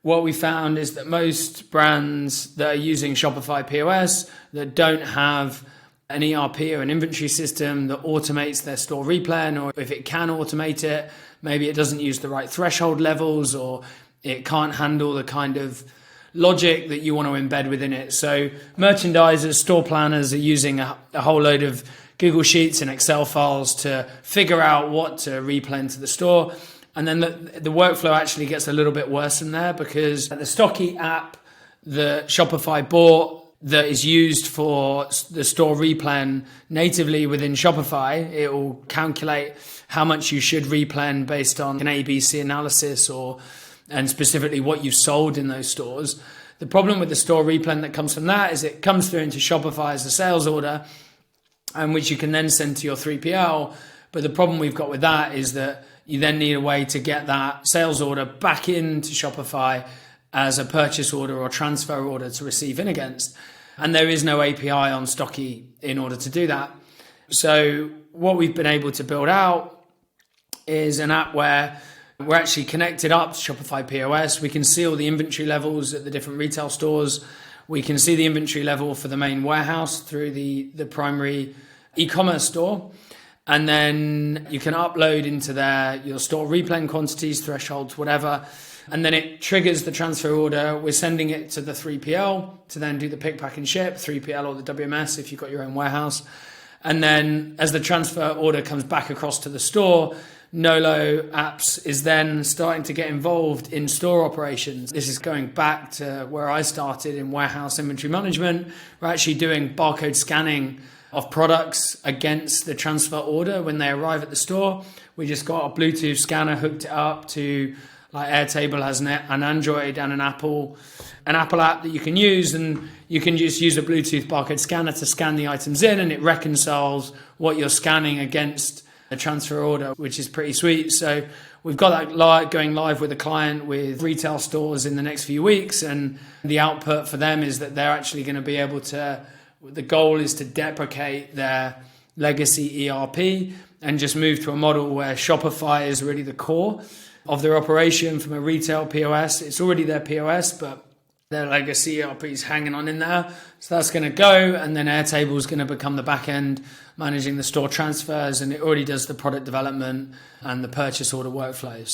what we found is that most brands that are using Shopify POS that don't have an ERP or an inventory system that automates their store replen, or if it can automate it, maybe it doesn't use the right threshold levels, or it can't handle the kind of logic that you want to embed within it. So merchandisers, store planners are using a whole load of Google Sheets and Excel files to figure out what to replen to the store. And then the workflow actually gets a little bit worse than there, because the Stocky app that Shopify bought that is used for the store replen natively within Shopify, it will calculate how much you should replen based on an ABC analysis and specifically what you've sold in those stores. The problem with the store replen that comes from that is it comes through into Shopify as a sales order, and which you can then send to your 3PL. But the problem we've got with that is that you then need a way to get that sales order back into Shopify as a purchase order or transfer order to receive in against. And there is no API on Stocky in order to do that. So what we've been able to build out is an app where we're actually connected up to Shopify POS. We can see all the inventory levels at the different retail stores. We can see the inventory level for the main warehouse through the primary e-commerce store. And then you can upload into there your store replen quantities, thresholds, whatever. And then it triggers the transfer order. We're sending it to the 3PL to then do the pick, pack and ship, 3PL or the WMS if you've got your own warehouse. And then as the transfer order comes back across to the store, Nolo Apps is then starting to get involved in store operations. This is going back to where I started in warehouse inventory management. We're actually doing barcode scanning of products against the transfer order when they arrive at the store. We just got a Bluetooth scanner, hooked it up to, like, Airtable has an Android and an Apple app that you can use, and you can just use a Bluetooth barcode scanner to scan the items in, and it reconciles what you're scanning against a transfer order, which is pretty sweet. So we've got that going live with a client with retail stores in the next few weeks, and the output for them is that they're actually going to be able to, the goal is to deprecate their legacy ERP and just move to a model where Shopify is really the core of their operation from a retail POS. It's already their POS, but their legacy ERP is hanging on in there. So that's going to go, and then Airtable is going to become the back end managing the store transfers, and it already does the product development and the purchase order workflows.